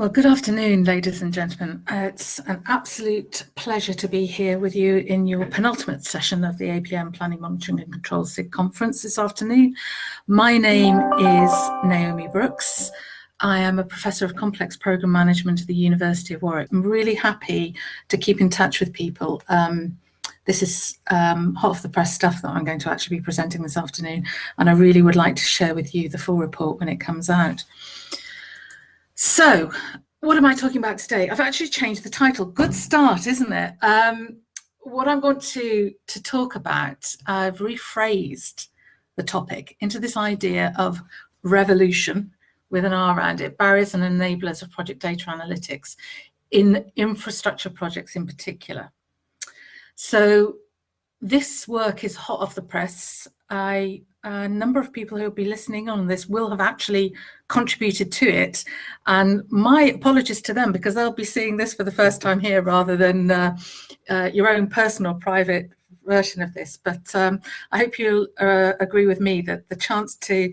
Well, good afternoon, ladies and gentlemen. It's an absolute pleasure to be here with you in your penultimate session of the APM Planning, Monitoring and Control SIG Conference this afternoon. My name is Naomi Brookes. I am a Professor of Complex Programme Management at the University of Warwick. I'm really happy to keep in touch with people. This is hot off the press stuff that I'm going to actually be presenting this afternoon, and I really would like to share with you the full report when it comes out. So, what am I talking about today? I've actually changed the title. Good start, isn't it? What I'm going to talk about, I've rephrased the topic into this idea of revolution, with an R around it, barriers and enablers of project data analytics in infrastructure projects in particular. So this work is hot off the press. A number of people who will be listening on this will have actually contributed to it, and my apologies to them because they'll be seeing this for the first time here rather than your own personal private version of this. But I hope you'll agree with me that the chance to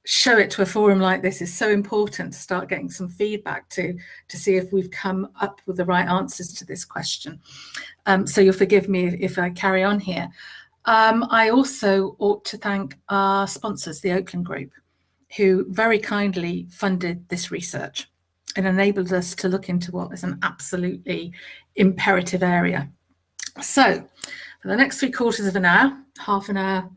show it to a forum like this is so important to start getting some feedback to see if we've come up with the right answers to this question. So you'll forgive me if I carry on here. I also ought to thank our sponsors, the Oakland Group, who very kindly funded this research and enabled us to look into what is an absolutely imperative area. So for the next 3/4 of an hour, half an hour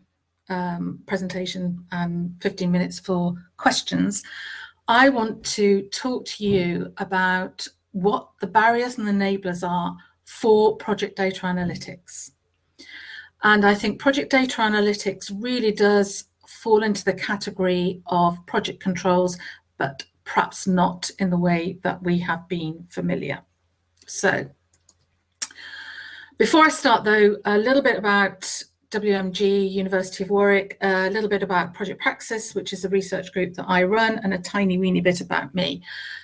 presentation and 15 minutes for questions, I want to talk to you about what the barriers and enablers are for project data analytics. And I think project data analytics really does fall into the category of project controls, but perhaps not in the way that we have been familiar. So before I start though, a little bit about WMG, University of Warwick, a little bit about Project Praxis, which is a research group that I run, and a tiny weeny bit about me.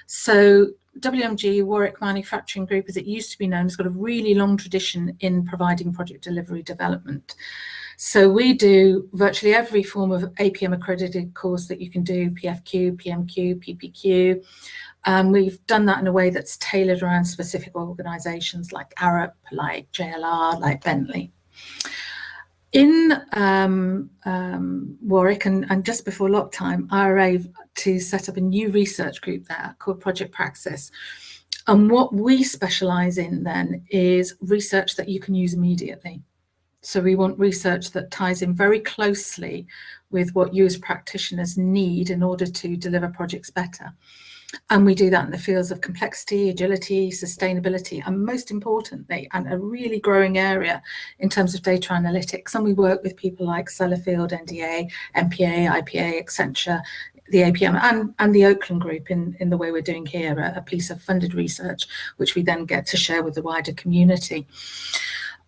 So WMG, Warwick Manufacturing Group, as it used to be known, has got a really long tradition in providing project delivery development. So we do virtually every form of APM accredited course that you can do, PFQ, PMQ, PPQ. We've done that in a way that's tailored around specific organisations like Arup, like JLR, like Bentley. In Warwick, and just before lockdown, I arrived to set up a new research group there called Project Praxis. And what we specialise in then is research that you can use immediately. So we want research that ties in very closely with what you as practitioners need in order to deliver projects better. And we do that in the fields of complexity, agility, sustainability, and most importantly, and a really growing area in terms of data analytics. And we work with people like Sellafield, NDA, MPA, IPA, Accenture, the APM, and the Oakland Group in the way we're doing here, a piece of funded research, which we then get to share with the wider community.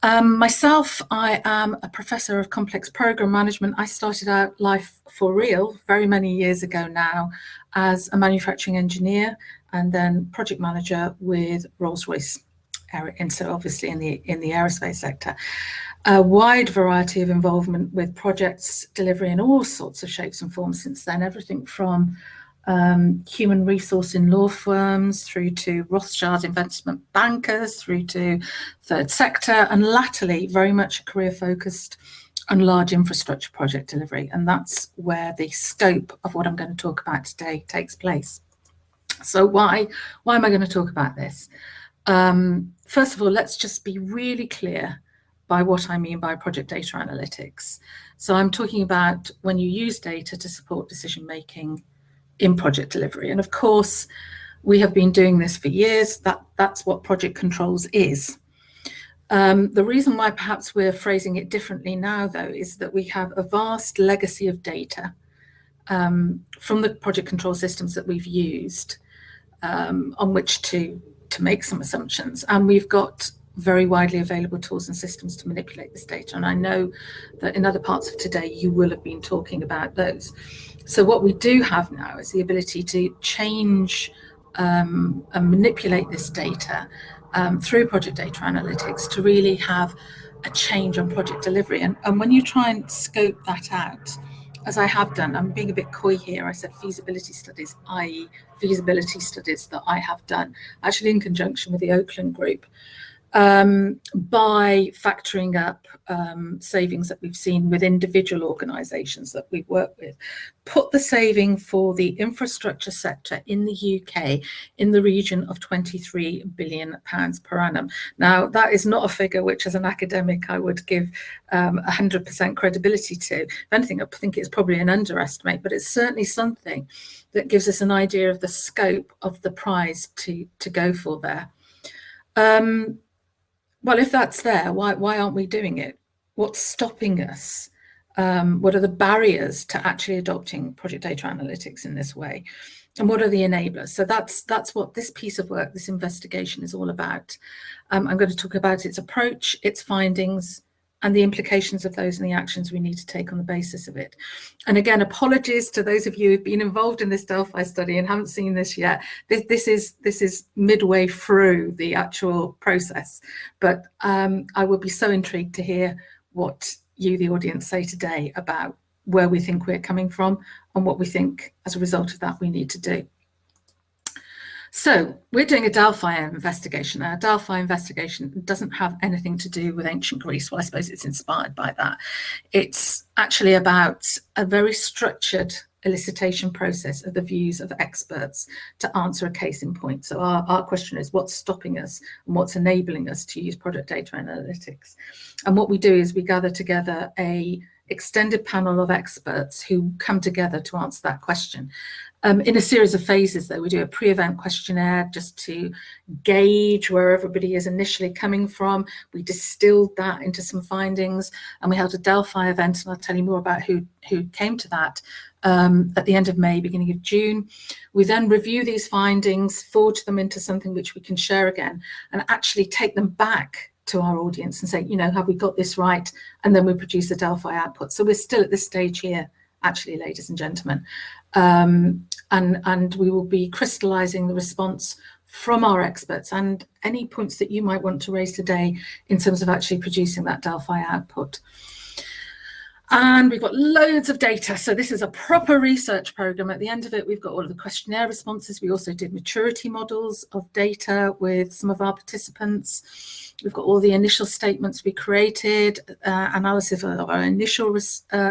Myself, I am a Professor of Complex Programme Management. I started out life for real very many years ago now as a manufacturing engineer and then project manager with Rolls-Royce, and so obviously in the aerospace sector. A wide variety of involvement with projects delivery in all sorts of shapes and forms since then, everything from human resource in law firms through to Rothschild investment bankers through to third sector, and latterly very much career focused on large infrastructure project delivery. And that's where the scope of what I'm going to talk about today takes place. So why am I going to talk about this? First of all, let's just be really clear by what I mean by project data analytics. So I'm talking about when you use data to support decision making in project delivery. And of course, we have been doing this for years. That's what project controls is. The reason why perhaps we're phrasing it differently now, though, is that we have a vast legacy of data from the project control systems that we've used on which to make some assumptions. And we've got very widely available tools and systems to manipulate this data. And I know that in other parts of today, you will have been talking about those. So what we do have now is the ability to change and manipulate this data through project data analytics to really have a change on project delivery. And when you try and scope that out, as I have done, I'm being a bit coy here, I said feasibility studies, i.e. feasibility studies that I have done, actually in conjunction with the Oakland group, by factoring up savings that we've seen with individual organisations that we've worked with, put the saving for the infrastructure sector in the UK in the region of £23 billion per annum. Now, that is not a figure which, as an academic, I would give 100% credibility to. If anything, I think it's probably an underestimate, but it's certainly something that gives us an idea of the scope of the prize to go for there. Well, if that's there, why aren't we doing it? What's stopping us? What are the barriers to actually adopting project data analytics in this way? And what are the enablers? So that's what this piece of work, this investigation, is all about. I'm going to talk about its approach, its findings, and the implications of those and the actions we need to take on the basis of it. And again, apologies to those of you who've been involved in this Delphi study and haven't seen this yet. This is midway through the actual process, but I will be so intrigued to hear what you, the audience, say today about where we think we're coming from and what we think as a result of that we need to do. So we're doing a Delphi investigation. Our Delphi investigation doesn't have anything to do with ancient Greece. Well, I suppose it's inspired by that. It's actually about a very structured elicitation process of the views of experts to answer a case in point. So our question is, what's stopping us and what's enabling us to use project data analytics? And what we do is we gather together a extended panel of experts who come together to answer that question. In a series of phases, though, we do a pre-event questionnaire just to gauge where everybody is initially coming from. We distilled that into some findings, and we held a Delphi event, and I'll tell you more about who came to that at the end of May, beginning of June. We then review these findings, forge them into something which we can share again, and actually take them back to our audience and say, you know, have we got this right? And then we produce a Delphi output. So we're still at this stage here, actually, ladies and gentlemen. And we will be crystallizing the response from our experts and any points that you might want to raise today in terms of actually producing that Delphi output. And we've got loads of data. So this is a proper research program. At the end of it, we've got all of the questionnaire responses. We also did maturity models of data with some of our participants. We've got all the initial statements we created, analysis of our initial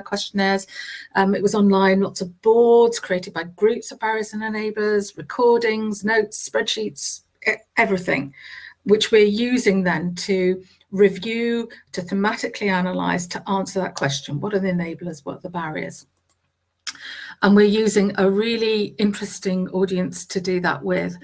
questionnaires. It was online, lots of boards created by groups of barriers and enablers, recordings, notes, spreadsheets, everything, which we're using then to review, to thematically analyse, to answer that question. What are the enablers? What are the barriers? And we're using a really interesting audience to do that with.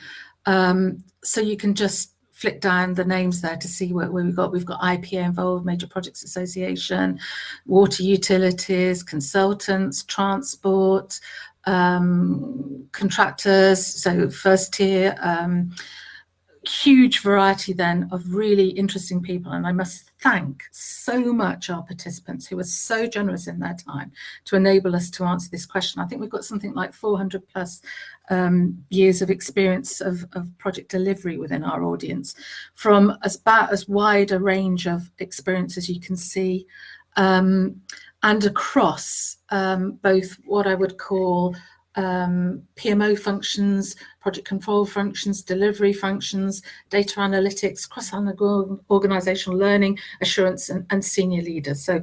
So you can just flick down the names there to see where we've got IPA involved, Major Projects Association, water utilities, consultants, transport, contractors, so first tier, huge variety then of really interesting people. And I must thank so much our participants who were so generous in their time to enable us to answer this question. I think we've got something like 400 plus years of experience of project delivery within our audience, from about as wide a range of experience as you can see, and across both what I would call PMO functions, project control functions, delivery functions, data analytics, cross-organizational learning, assurance, and senior leaders. So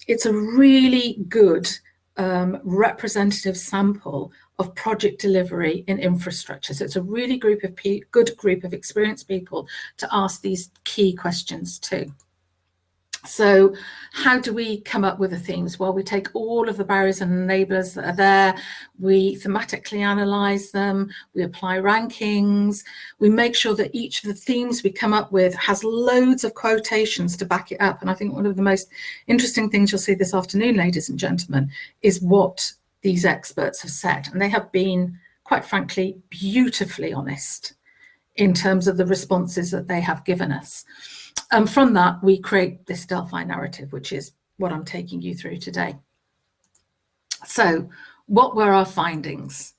it's a really good representative sample of project delivery in infrastructure. So it's a really good group of experienced people to ask these key questions to. So how do we come up with the themes? Well, we take all of the barriers and enablers that are there, we thematically analyse them, we apply rankings, we make sure that each of the themes we come up with has loads of quotations to back it up. And I think one of the most interesting things you'll see this afternoon, ladies and gentlemen, is what these experts have said. And they have been, quite frankly, beautifully honest in terms of the responses that they have given us. And from that, we create this Delphi narrative, which is what I'm taking you through today. So what were our findings?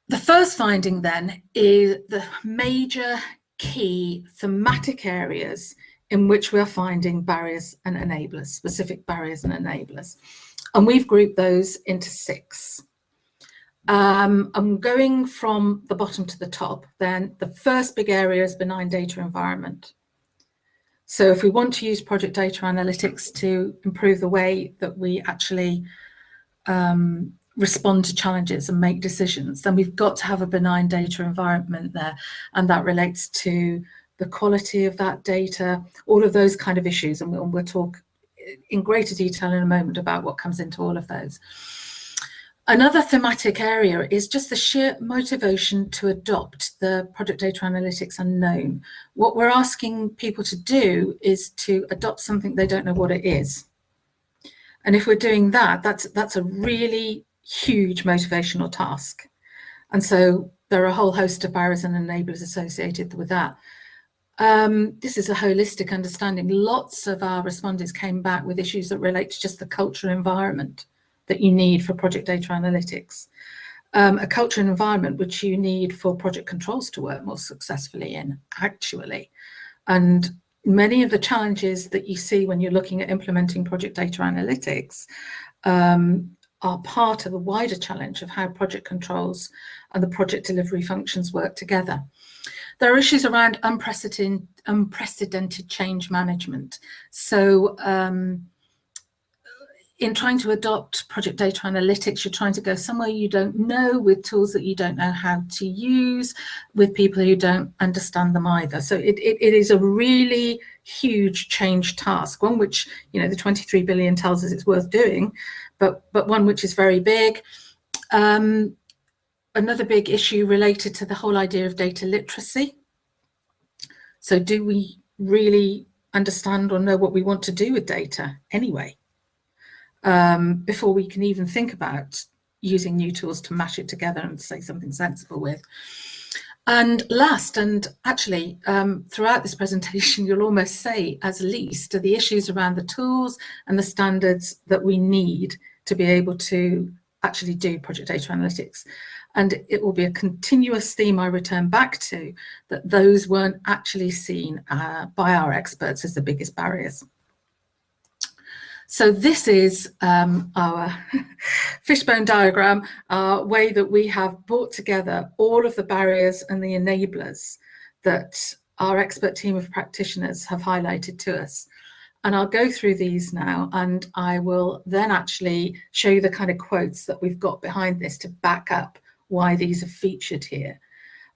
The first finding then is the major key thematic areas in which we are finding barriers and enablers, specific barriers and enablers. And we've grouped those into 6. I'm going from the bottom to the top. Then the first big area is benign data environment. So if we want to use project data analytics to improve the way that we actually respond to challenges and make decisions, then we've got to have a benign data environment there. And that relates to the quality of that data, all of those kind of issues. And we'll talk in greater detail in a moment about what comes into all of those. Another thematic area is just the sheer motivation to adopt the project data analytics unknown. What we're asking people to do is to adopt something they don't know what it is. And if we're doing that, that's a really huge motivational task. And so there are a whole host of barriers and enablers associated with that. This is a holistic understanding. Lots of our respondents came back with issues that relate to just the cultural environment that you need for project data analytics. A culture and environment which you need for project controls to work more successfully in, actually. And many of the challenges that you see when you're looking at implementing project data analytics are part of the wider challenge of how project controls and the project delivery functions work together. There are issues around unprecedented change management. So in trying to adopt project data analytics, you're trying to go somewhere you don't know, with tools that you don't know how to use, with people who don't understand them either. So it is a really huge change task, one which, you know, the 23 billion tells us it's worth doing, but one which is very big. Another big issue related to the whole idea of data literacy. So do we really understand or know what we want to do with data anyway? Before we can even think about using new tools to mash it together and say something sensible with. And last, and actually throughout this presentation, you'll almost say as least, are the issues around the tools and the standards that we need to be able to actually do project data analytics. And it will be a continuous theme I return back to, that those weren't actually seen by our experts as the biggest barriers. So this is our fishbone diagram, way that we have brought together all of the barriers and the enablers that our expert team of practitioners have highlighted to us. And I'll go through these now, and I will then actually show you the kind of quotes that we've got behind this to back up why these are featured here,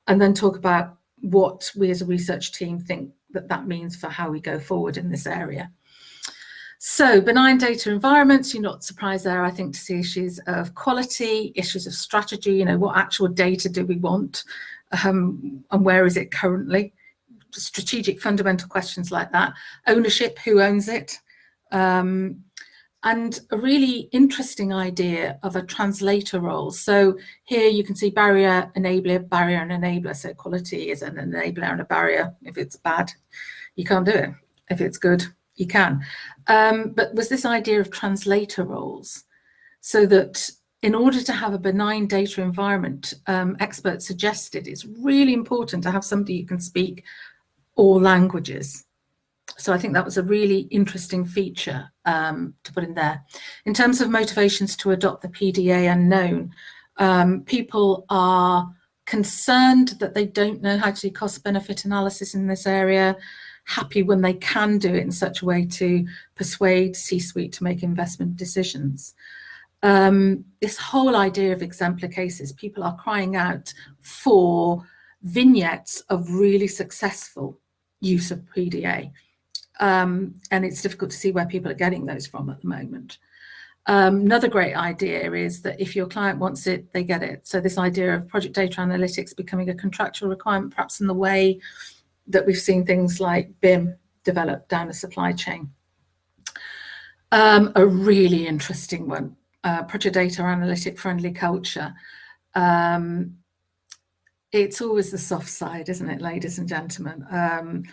and then talk about what we as a research team think that means for how we go forward in this area. So benign data environments, you're not surprised there, I think, to see issues of quality, issues of strategy, you know, what actual data do we want, and where is it currently? Strategic fundamental questions like that. Ownership, who owns it? And a really interesting idea of a translator role. So here you can see barrier, enabler, barrier and enabler. So quality is an enabler and a barrier. If it's bad, you can't do it. If it's good, you can. But was this idea of translator roles, so that in order to have a benign data environment, experts suggested it's really important to have somebody who can speak all languages. So I think that was a really interesting feature to put in there. In terms of motivations to adopt the PDA unknown, people are concerned that they don't know how to do cost-benefit analysis in this area, happy when they can do it in such a way to persuade C-suite to make investment decisions. This whole idea of exemplar cases, people are crying out for vignettes of really successful use of PDA. And it's difficult to see where people are getting those from at the moment. Another great idea is that if your client wants it, they get it. So this idea of project data analytics becoming a contractual requirement, perhaps in the way that we've seen things like BIM develop down the supply chain. A really interesting one, project data analytic friendly culture. It's always the soft side, isn't it, ladies and gentlemen?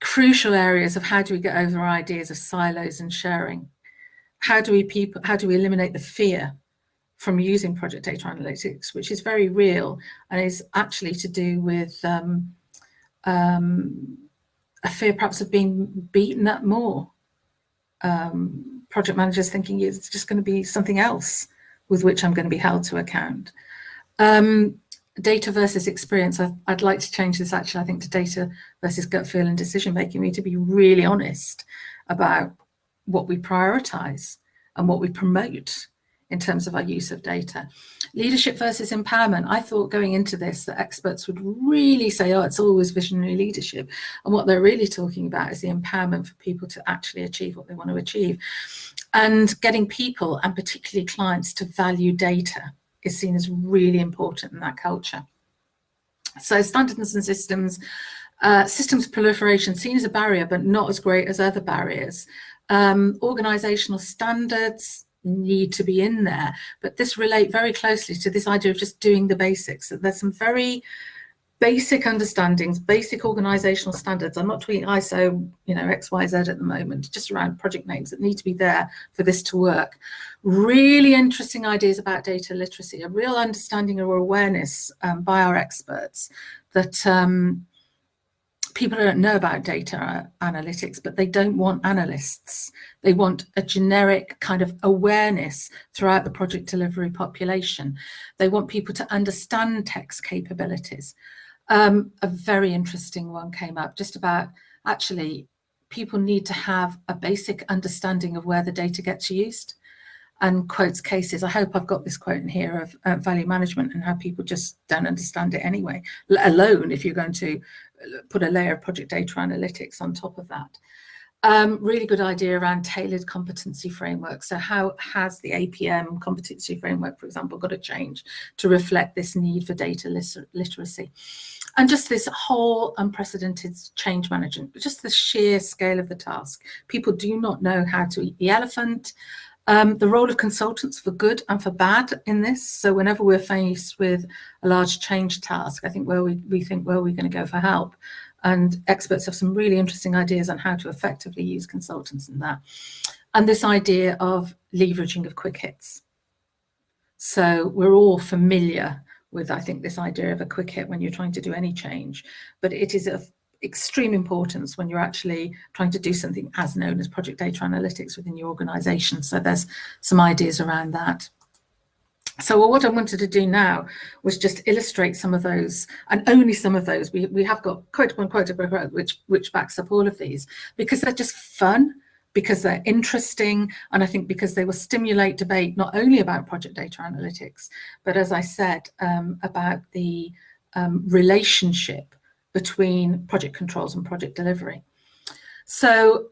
Crucial areas of how do we get over ideas of silos and sharing? How do we eliminate the fear from using project data analytics, which is very real and is actually to do with a fear perhaps of being beaten up more. Project managers thinking it's just going to be something else with which I'm going to be held to account. Data versus experience. I'd like to change this actually, I think, to data versus gut feel and decision making. We need to be really honest about what we prioritize and what we promote in terms of our use of data. Leadership versus empowerment. I thought going into this that experts would really say, oh, it's always visionary leadership. And what they're really talking about is the empowerment for people to actually achieve what they want to achieve. And getting people, and particularly clients, to value data is seen as really important in that culture. So standards and systems, systems proliferation seen as a barrier, but not as great as other barriers. Organizational standards need to be in there, but this relate very closely to this idea of just doing the basics. So there's some very basic understandings, basic organizational standards. I'm not tweeting ISO, XYZ at the moment, just around project names that need to be there for this to work. Really interesting ideas about data literacy, a real understanding or awareness by our experts that people don't know about data analytics, but they don't want analysts. They want a generic kind of awareness throughout the project delivery population. They want people to understand text capabilities. A very interesting one came up just about actually people need to have a basic understanding of where the data gets used, and quotes cases. I hope I've got this quote in here of value management and how people just don't understand it anyway, let alone if you're going to put a layer of project data analytics on top of that. Really good idea around tailored competency framework. So how has the APM competency framework, for example, got to change to reflect this need for data literacy? And just this whole unprecedented change management, just the sheer scale of the task. People do not know how to eat the elephant. The role of consultants for good and for bad in this. So whenever we're faced with a large change task, I think we think, well, we're going to go for help. And experts have some really interesting ideas on how to effectively use consultants in that. And this idea of leveraging of quick hits. So we're all familiar with, I think, this idea of a quick hit when you're trying to do any change, but it is of extreme importance when you're actually trying to do something as known as project data analytics within your organization. So there's some ideas around that. So what I wanted to do now was just illustrate some of those, and only some of those. We have got quote upon quote which backs up all of these, because they're just fun, because they're interesting, and I think because they will stimulate debate not only about project data analytics, but as I said, about the relationship between project controls and project delivery. So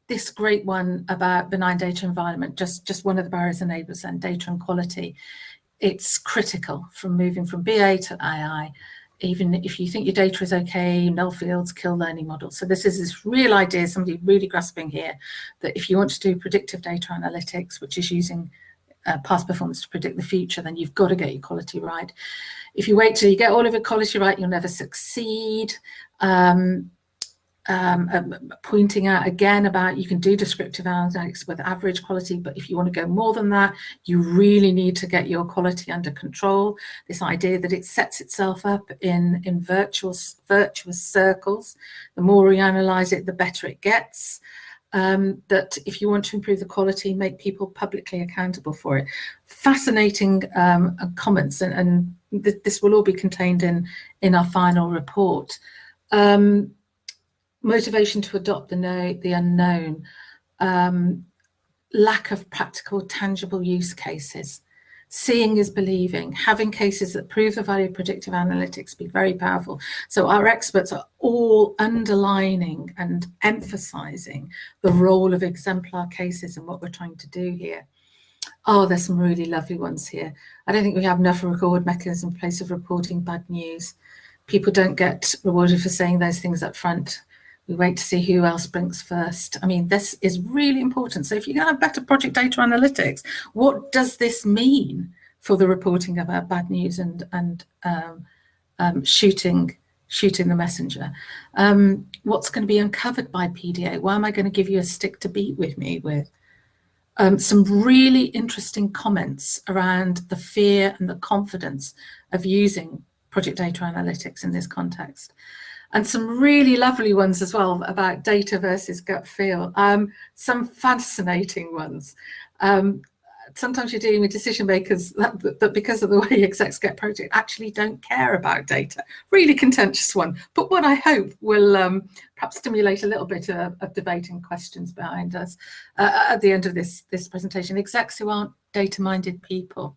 this great one about benign data environment, just one of the barriers enablers, and data and quality. It's critical from moving from BA to AI. Even if you think your data is okay, null fields kill learning models. So this is this real idea, somebody really grasping here, that if you want to do predictive data analytics, which is using past performance to predict the future, then you've got to get your quality right. If you wait till you get all of your quality right, you'll never succeed. Pointing out again about you can do descriptive analytics with average quality, but if you want to go more than that, you really need to get your quality under control. This idea that it sets itself up in virtuous circles. The more we analyze it, the better it gets. That if you want to improve the quality, make people publicly accountable for it. Fascinating comments, and this will all be contained in our final report. Motivation to adopt the unknown, lack of practical, tangible use cases. Seeing is believing, having cases that prove the value of predictive analytics be very powerful. So our experts are all underlining and emphasizing the role of exemplar cases and what we're trying to do here. Oh, there's some really lovely ones here. I don't think we have enough reward mechanism in place of reporting bad news. People don't get rewarded for saying those things up front. We wait to see who else blinks first. I mean, this is really important. So if you're going to have better project data analytics, what does this mean for the reporting of our bad news and shooting the messenger? What's going to be uncovered by PDA? Why am I going to give you a stick to beat with me with? Some really interesting comments around the fear and the confidence of using project data analytics in this context. and some really lovely ones as well about data versus gut feel. Some fascinating ones. Sometimes you're dealing with decision makers that because of the way execs get project actually don't care about data. Really contentious one, but what I hope will perhaps stimulate a little bit of debate and questions behind us at the end of this presentation. Execs who aren't data-minded people.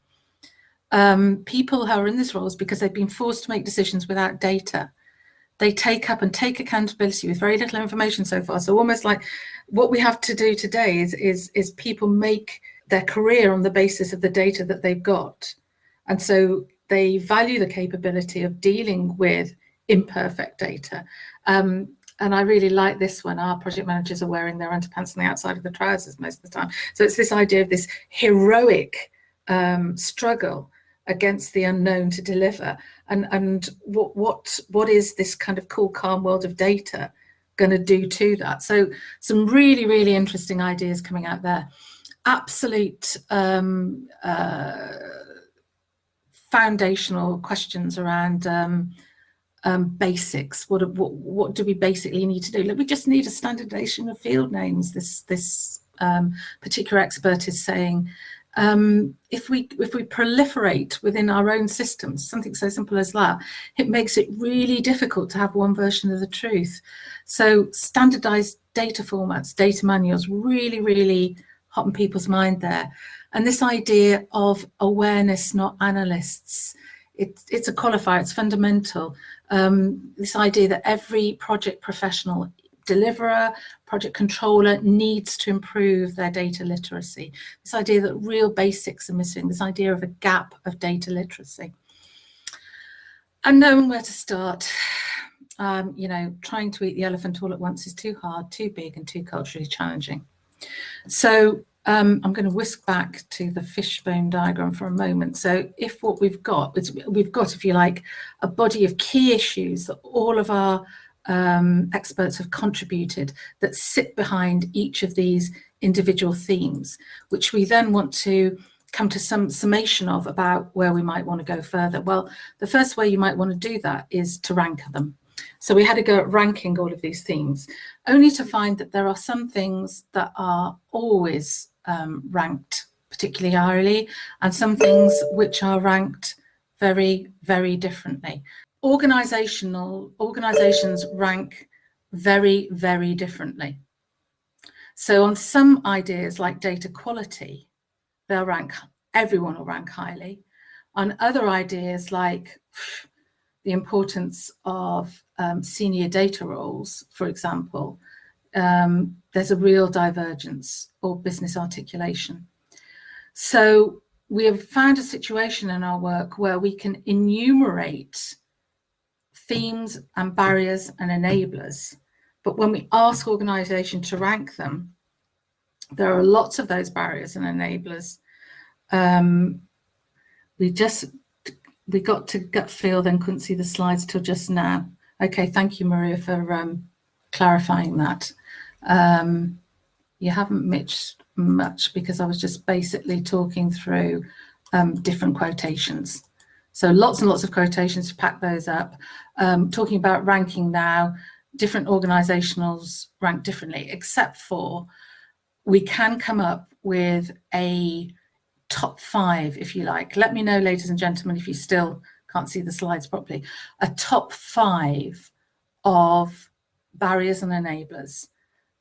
People who are in these roles because they've been forced to make decisions without data. They take up and take accountability with very little information so far. So almost like what we have to do today is people make their career on the basis of the data that they've got. And so they value the capability of dealing with imperfect data. And I really like this one. Our project managers are wearing their underpants on the outside of the trousers most of the time. So it's this idea of this heroic struggle against the unknown to deliver. And what is this kind of cool, calm world of data going to do to that? So some really, really interesting ideas coming out there. Absolute foundational questions around basics. What do we basically need to do? Look, we just need a standardization of field names. This particular expert is saying, if we proliferate within our own systems, something so simple as that, it makes it really difficult to have one version of the truth. So standardized data formats, data manuals, really, really hot in people's mind there. And this idea of awareness, not analysts, it's a qualifier, it's fundamental. This idea that every project professional, deliverer, project controller needs to improve their data literacy. This idea that real basics are missing, this idea of a gap of data literacy. And knowing where to start. You know, trying to eat the elephant all at once is too hard, too big, and too culturally challenging. So I'm going to whisk back to the fishbone diagram for a moment. So if what we've got, if you like, a body of key issues that all of our experts have contributed that sit behind each of these individual themes, which we then want to come to some summation of about where we might want to go further. Well, the first way you might want to do that is to rank them. So we had to go at ranking all of these themes, only to find that there are some things that are always ranked particularly highly, and some things which are ranked very, very differently. Organizations rank very, very differently. So on some ideas like data quality, everyone will rank highly. On other ideas like the importance of senior data roles, for example, there's a real divergence or business articulation. So we have found a situation in our work where we can enumerate themes and barriers and enablers, but when we ask organizations to rank them, there are lots of those barriers and enablers. We got to gut feel, then couldn't see the slides till just now. Okay, thank you, Maria, for clarifying that. You haven't missed much because I was just basically talking through different quotations. So lots and lots of quotations to pack those up. Talking about ranking now, different organizations rank differently, except for we can come up with a top 5, if you like. Let me know, ladies and gentlemen, if you still can't see the slides properly. A top 5 of barriers and enablers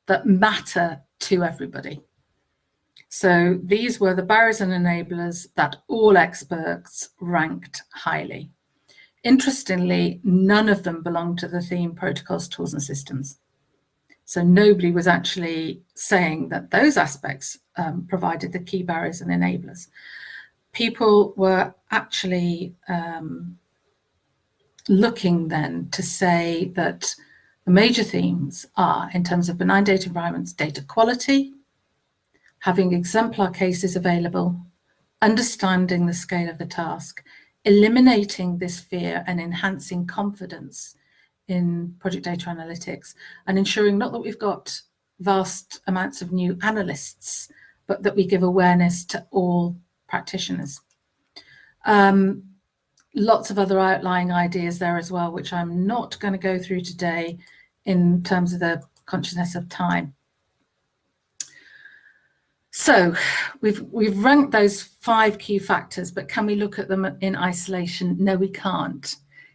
that matter to everybody. So these were the barriers and enablers that all experts ranked highly. Interestingly, none of them belonged to the theme protocols, tools, and systems. So nobody was actually saying that those aspects provided the key barriers and enablers. People were actually looking then to say that the major themes are, in terms of benign data environments, data quality, having exemplar cases available, understanding the scale of the task, eliminating this fear and enhancing confidence in project data analytics, and ensuring not that we've got vast amounts of new analysts, but that we give awareness to all practitioners. lots of other outlying ideas there as well, which I'm not going to go through today in terms of the consciousness of time. So we've ranked those 5 key factors, but can we look at them in isolation? No, we can't.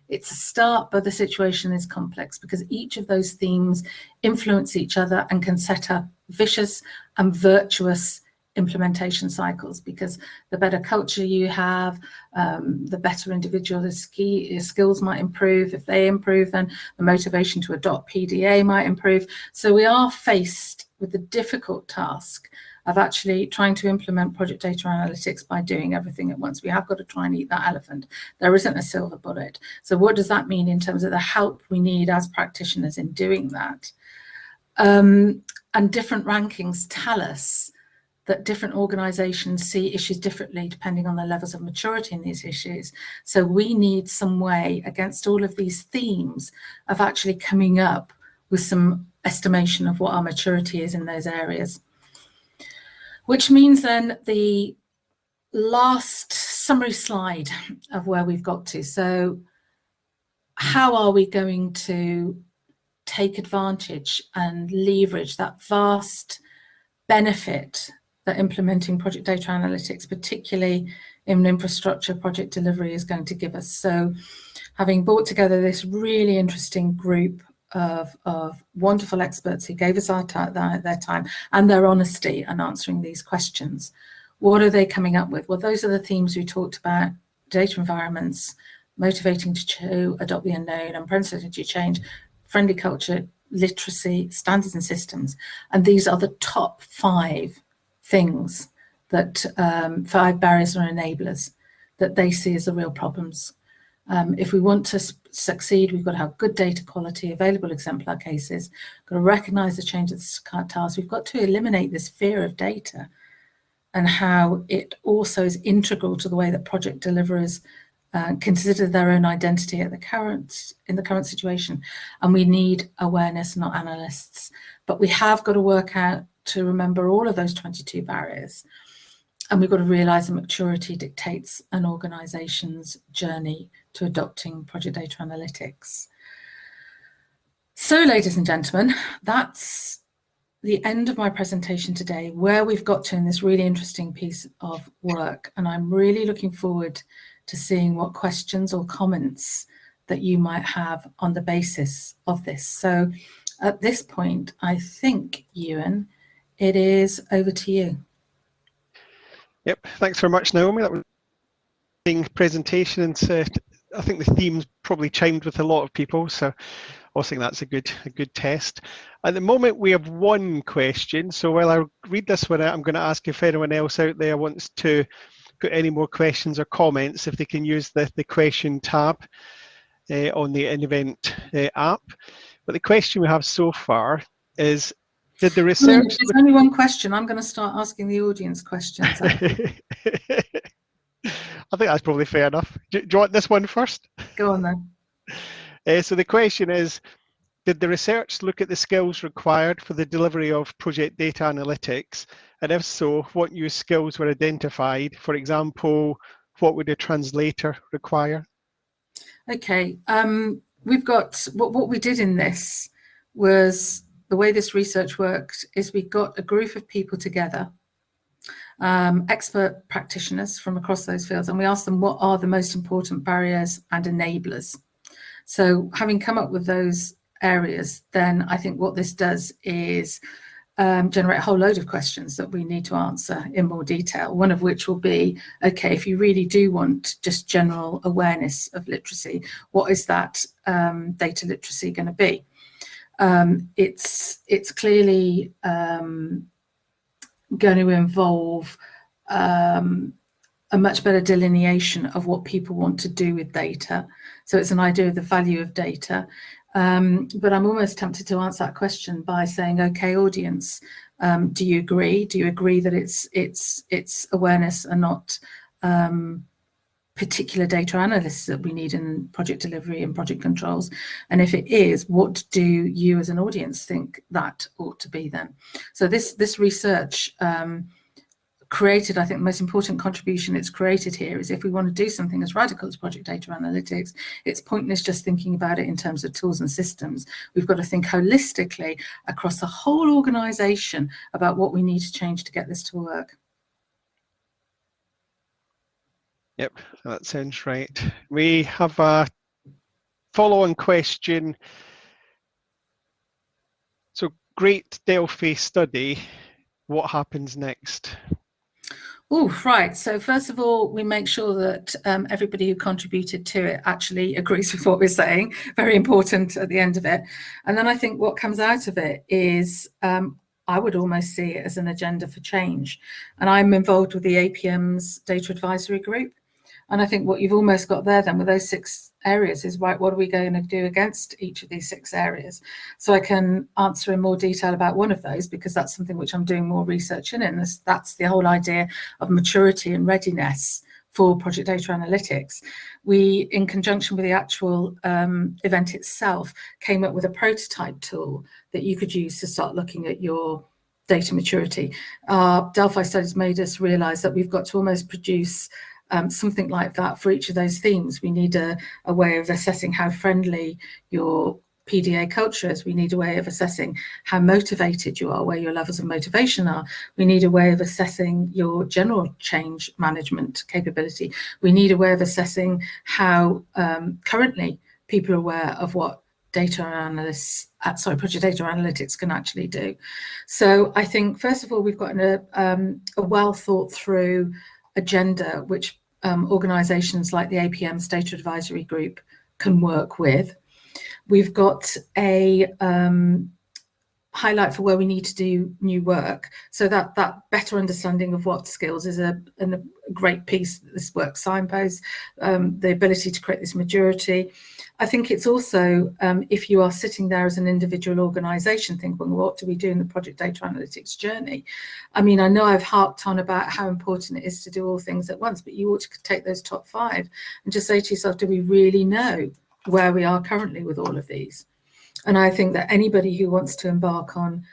It's a start, but the situation is complex because each of those themes influence each other and can set up vicious and virtuous implementation cycles, because the better culture you have, the better individual skills might improve. If they improve, then the motivation to adopt PDA might improve. So we are faced with the difficult task of actually trying to implement project data analytics by doing everything at once. We have got to try and eat that elephant. There isn't a silver bullet. So what does that mean in terms of the help we need as practitioners in doing that? And different rankings tell us that different organizations see issues differently depending on the levels of maturity in these issues. So we need some way against all of these themes of actually coming up with some estimation of what our maturity is in those areas. Which means then the last summary slide of where we've got to. So how are we going to take advantage and leverage that vast benefit that implementing project data analytics, particularly in infrastructure project delivery, is going to give us? So having brought together this really interesting group of wonderful experts who gave us their time and their honesty in answering these questions, what are they coming up with? Well, those are the themes we talked about: data environments, motivating to adopt the unknown, unprecedented change, friendly culture, literacy, standards and systems. And these are the top 5 things that 5 barriers or enablers that they see as the real problems. If we want to succeed, we've got to have good data quality, available exemplar cases, got to recognise the change of the task. We've got to eliminate this fear of data and how it also is integral to the way that project deliverers consider their own identity in the current situation. And we need awareness, not analysts. But we have got to work out to remember all of those 22 barriers. And we've got to realise that maturity dictates an organisation's journey to adopting project data analytics. So, ladies and gentlemen, that's the end of my presentation today, where we've got to in this really interesting piece of work. And I'm really looking forward to seeing what questions or comments that you might have on the basis of this. So at this point, I think, Ewan, it is over to you. Yep, thanks very much, Naomi. That was an interesting presentation, and I think the themes probably chimed with a lot of people, so I think that's a good test. At the moment, we have one question, so while I read this one out, I'm going to ask if anyone else out there wants to put any more questions or comments, if they can use the question tab on the event app. But the question we have so far is, did the research... There's only one question. I'm going to start asking the audience questions. I think that's probably fair enough. Do you want this one first? Go on then. So the question is, did the research look at the skills required for the delivery of project data analytics? And if so, what new skills were identified? For example, what would a translator require? Okay. We've got, what we did in this was, the way this research worked is we got a group of people together, expert practitioners from across those fields, and we asked them what are the most important barriers and enablers. So having come up with those areas, then I think what this does is generate a whole load of questions that we need to answer in more detail, one of which will be, okay, if you really do want just general awareness of literacy, what is that data literacy going to be? It's clearly going to involve a much better delineation of what people want to do with data. So it's an idea of the value of data. But I'm almost tempted to answer that question by saying, okay, audience, do you agree? Do you agree that it's awareness and not particular data analysts that we need in project delivery and project controls? And if it is, what do you as an audience think that ought to be then? So this research created, I think the most important contribution it's created here is if we want to do something as radical as project data analytics, it's pointless just thinking about it in terms of tools and systems. We've got to think holistically across the whole organization about what we need to change to get this to work. Yep, that sounds right. We have a follow-on question. So great Delphi study, what happens next? Oh, right. So first of all, we make sure that everybody who contributed to it actually agrees with what we're saying. Very important at the end of it. And then I think what comes out of it is, I would almost see it as an agenda for change. And I'm involved with the APM's data advisory group. And I think what you've almost got there then with those 6 areas is, right, what are we going to do against each of these 6 areas? So I can answer in more detail about one of those because that's something which I'm doing more research in. And that's the whole idea of maturity and readiness for project data analytics. We, in conjunction with the actual event itself, came up with a prototype tool that you could use to start looking at your data maturity. Delphi studies made us realize that we've got to almost produce something like that for each of those themes. We need a way of assessing how friendly your PDA culture is. We need a way of assessing how motivated you are, where your levels of motivation are. We need a way of assessing your general change management capability. We need a way of assessing how currently people are aware of what project data analytics can actually do. So I think, first of all, we've got a well thought through agenda which organisations like the APM's Data Advisory Group can work with. We've got a highlight for where we need to do new work, so that better understanding of what skills is a great piece that this work signposts, the ability to create this maturity. I think it's also, if you are sitting there as an individual organisation thinking, well, what do we do in the project data analytics journey? I mean, I know I've harped on about how important it is to do all things at once, but you ought to take those top 5 and just say to yourself, do we really know where we are currently with all of these? And I think that anybody who wants to embark on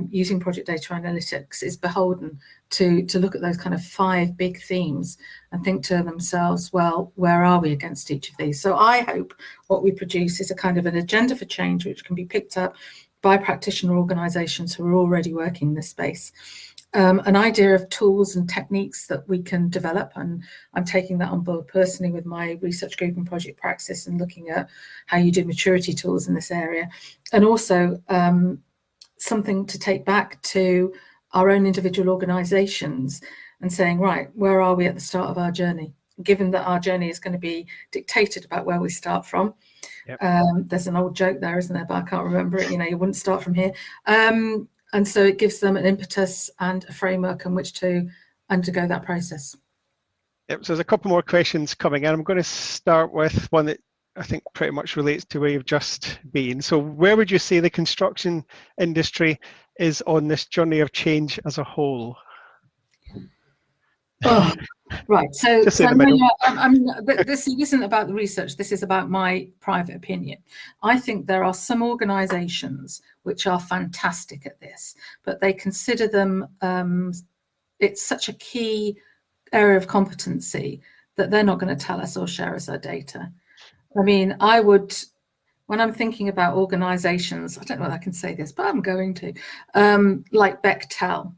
using project data analytics is beholden to look at those kind of 5 big themes and think to themselves, well, where are we against each of these? So I hope what we produce is a kind of an agenda for change which can be picked up by practitioner organisations who are already working in this space. An idea of tools and techniques that we can develop, and I'm taking that on board personally with my research group and Project Praxis and looking at how you do maturity tools in this area, and also something to take back to our own individual organisations and saying, right, where are we at the start of our journey? Given that our journey is going to be dictated about where we start from. Yep. There's an old joke there, isn't there? But I can't remember it. You wouldn't start from here. And so it gives them an impetus and a framework in which to undergo that process. Yep, so there's a couple more questions coming in. I'm going to start with one that I think pretty much relates to where you've just been. So where would you say the construction industry is on this journey of change as a whole? Oh, right. So, just in the middle. I mean, this isn't about the research. This is about my private opinion. I think there are some organisations which are fantastic at this, but they consider them, it's such a key area of competency that they're not going to tell us or share us our data. I mean, I would, when I'm thinking about organisations, I don't know whether I can say this, but I'm going to, like Bechtel,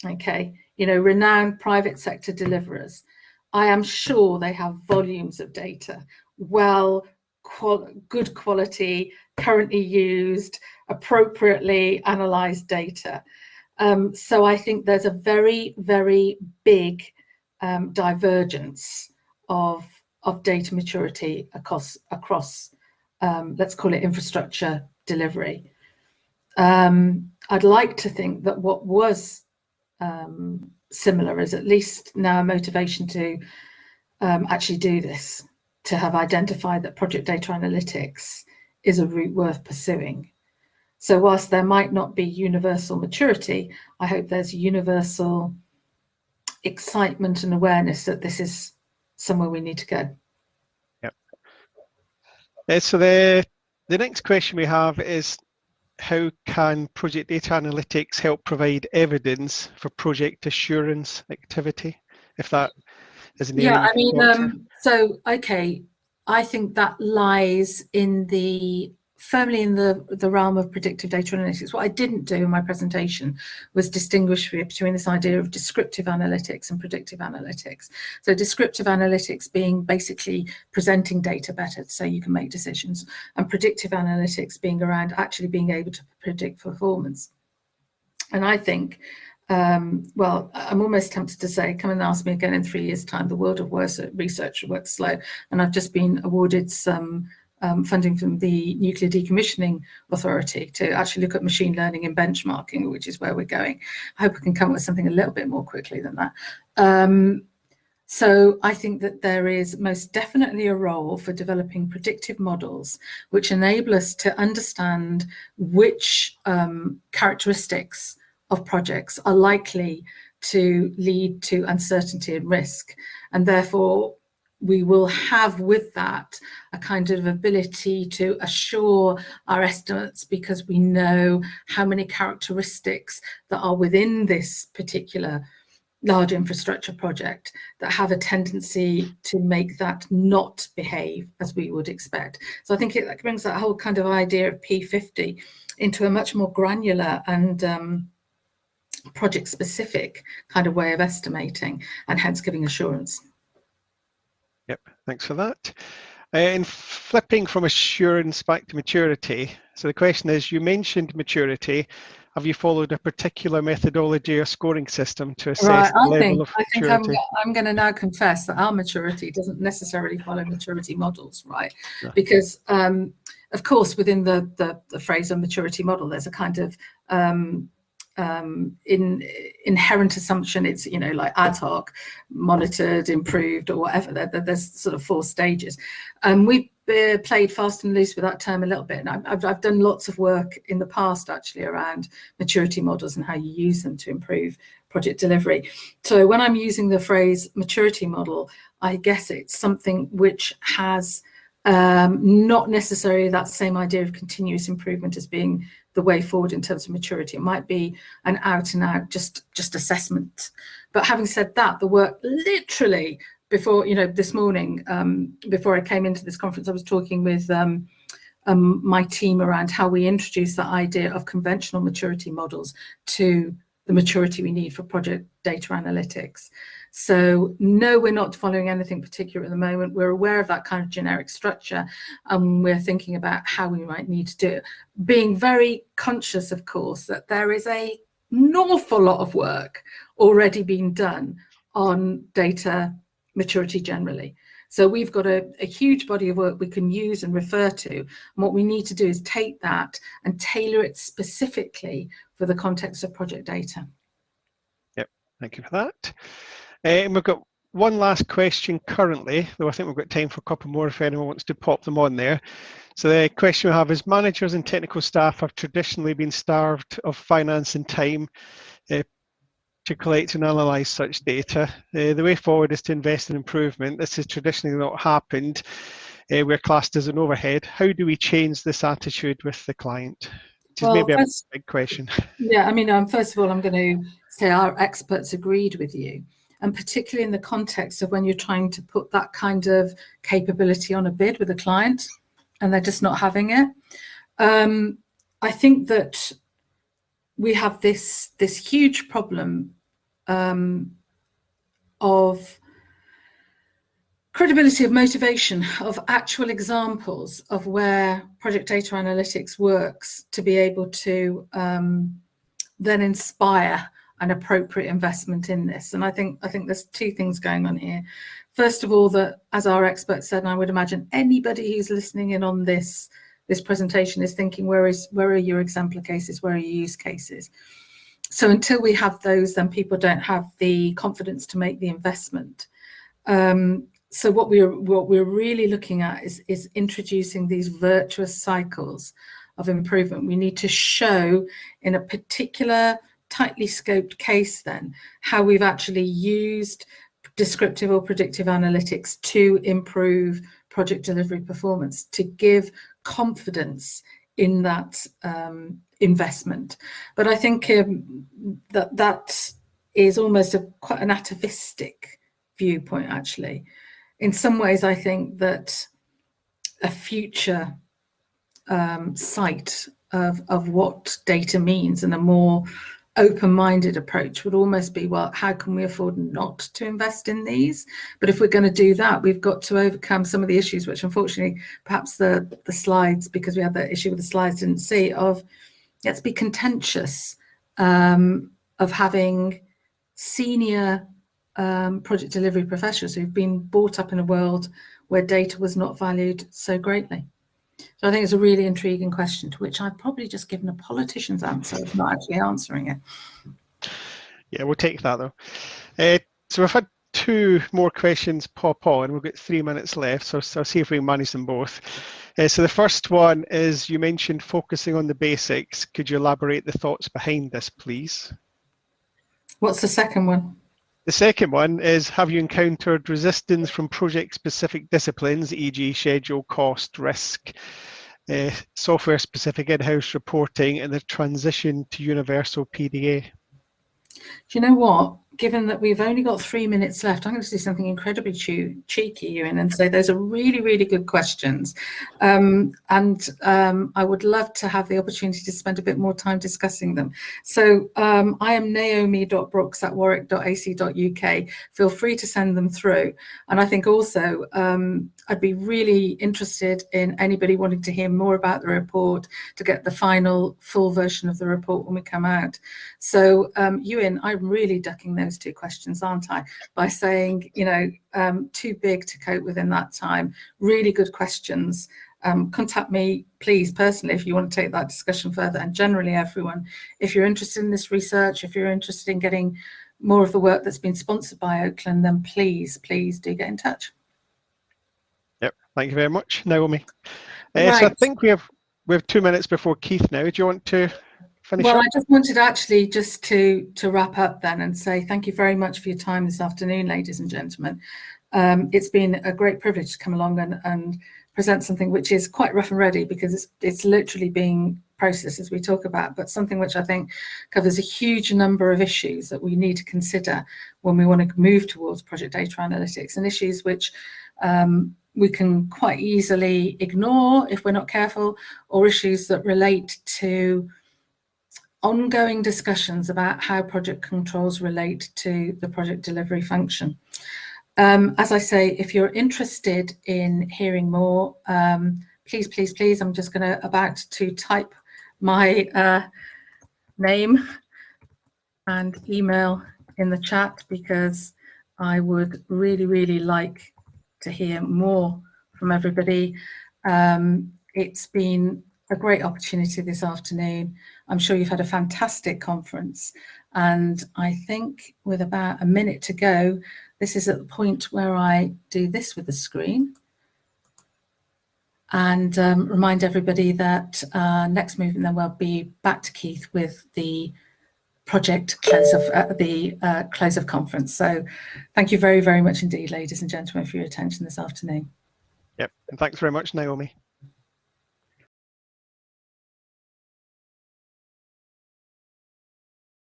okay, renowned private sector deliverers. I am sure they have volumes of data, good quality, currently used, appropriately analysed data. So I think there's a very, very big divergence of data maturity across let's call it infrastructure delivery. I'd like to think that what was similar is at least now a motivation to actually do this, to have identified that project data analytics is a route worth pursuing. So whilst there might not be universal maturity, I hope there's universal excitement and awareness that this is somewhere we need to go. Yep. So the next question we have is, how can project data analytics help provide evidence for project assurance activity, if that is an area Yeah, you I can talk to? mean, so okay, I think that lies in the firmly in the realm of predictive data analytics. What I didn't do in my presentation was distinguish between this idea of descriptive analytics and predictive analytics. So descriptive analytics being basically presenting data better so you can make decisions, and predictive analytics being around actually being able to predict performance. And I think, well, I'm almost tempted to say, come and ask me again in 3 years' time. The world of research works slow, and I've just been awarded some funding from the Nuclear Decommissioning Authority to actually look at machine learning and benchmarking, which is where we're going. I hope I can come up with something a little bit more quickly than that. So I think that there is most definitely a role for developing predictive models which enable us to understand which characteristics of projects are likely to lead to uncertainty and risk. And therefore, we will have with that a kind of ability to assure our estimates because we know how many characteristics that are within this particular large infrastructure project that have a tendency to make that not behave as we would expect. So I think that brings that whole kind of idea of P50 into a much more granular and project specific kind of way of estimating, and hence giving assurance. Yep, thanks for that. And flipping from assurance back to maturity. So the question is, you mentioned maturity. Have you followed a particular methodology or scoring system to assess the level of maturity? I'm going to now confess that our maturity doesn't necessarily follow maturity models, right? Yeah. Because, of course, within the phrase of maturity model, there's a kind of inherent assumption. It's, you know, like ad hoc, monitored, improved, or whatever. There's sort of 4 stages. We've played fast and loose with that term a little bit, and I've done lots of work in the past actually around maturity models and how you use them to improve project delivery. So when I'm using the phrase maturity model, I guess it's something which has not necessarily that same idea of continuous improvement as being the way forward in terms of maturity. It might be an out and out just assessment. But having said that, the work literally before, you know, this morning, before I came into this conference, I was talking with my team around how we introduce that idea of conventional maturity models to the maturity we need for project data analytics. So no, we're not following anything particular at the moment. We're aware of that kind of generic structure, and we're thinking about how we might need to do it, being very conscious, of course, that there is an awful lot of work already being done on data maturity generally. So we've got a huge body of work we can use and refer to. And what we need to do is take that and tailor it specifically for the context of project data. Yep, thank you for that. And we've got one last question currently, though I think we've got time for a couple more if anyone wants to pop them on there. So the question we have is, managers and technical staff have traditionally been starved of finance and time to collect and analyse such data. The way forward is to invest in improvement. This has traditionally not happened. We're classed as an overhead. How do we change this attitude with the client? Which is maybe a big question. Yeah, I mean, first of all, I'm going to say our experts agreed with you, and particularly in the context of when you're trying to put that kind of capability on a bid with a client and they're just not having it. I think that we have this huge problem of credibility of motivation, of actual examples of where project data analytics works to be able to then inspire an appropriate investment in this. And I think there's 2 things going on here. First of all, that, as our expert said, and I would imagine anybody who's listening in on this presentation is thinking, where are your exemplar cases? Where are your use cases? So until we have those, then people don't have the confidence to make the investment. So what we're really looking at is introducing these virtuous cycles of improvement. We need to show in a particular tightly scoped case then how we've actually used descriptive or predictive analytics to improve project delivery performance, to give confidence in that investment. But I think that is almost quite an atavistic viewpoint, actually. In some ways, I think that a future sight of what data means and a more open-minded approach would almost be, well, how can we afford not to invest in these? But if we're going to do that, we've got to overcome some of the issues, which unfortunately perhaps the slides, because we had that issue with the slides, didn't see, of let's be contentious of having senior project delivery professionals who've been brought up in a world where data was not valued so greatly. So I think it's a really intriguing question, to which I've probably just given a politician's answer of not actually answering it. Yeah, we'll take that though. So we've had 2 more questions pop on. We've got 3 minutes left, so I'll see if we can manage them both. So the first one is, you mentioned focusing on the basics. Could you elaborate the thoughts behind this, please? What's the second one? The second one is, have you encountered resistance from project-specific disciplines, e.g. schedule, cost, risk, software-specific in-house reporting, and the transition to universal PDA? Do you know what? Given that we've only got 3 minutes left, I'm going to do something incredibly cheeky, Ewan, and say those are really, really good questions. I would love to have the opportunity to spend a bit more time discussing them. So I am naomi.brooks@warwick.ac.uk. Feel free to send them through. And I think also I'd be really interested in anybody wanting to hear more about the report, to get the final full version of the report when we come out. So Ewan, I'm really ducking those 2 questions, aren't I? By saying, you know, too big to cope with in that time. Really good questions. Contact me, please, personally, if you want to take that discussion further. And generally, everyone, if you're interested in this research, if you're interested in getting more of the work that's been sponsored by Oakland, then please do get in touch. Yep, thank you very much, Naomi. Right. So I think we have 2 minutes before Keith now. Do you want to finish up? I just wanted actually just to wrap up then and say thank you very much for your time this afternoon, ladies and gentlemen. It's been a great privilege to come along and present something which is quite rough and ready, because it's literally being processed as we talk about, but something which I think covers a huge number of issues that we need to consider when we want to move towards project data analytics, and issues which we can quite easily ignore if we're not careful, or issues that relate to ongoing discussions about how project controls relate to the project delivery function. As I say, if you're interested in hearing more, please, I'm just about to type my name and email in the chat, because I would really like to hear more from everybody. It's been a great opportunity this afternoon. I'm sure you've had a fantastic conference, and I think with about a minute to go, this is at the point where I do this with the screen and remind everybody that next movement then we'll be back to Keith with the project close of close of conference. So thank you very much indeed, ladies and gentlemen, for your attention this afternoon. Yep, and thanks very much, Naomi.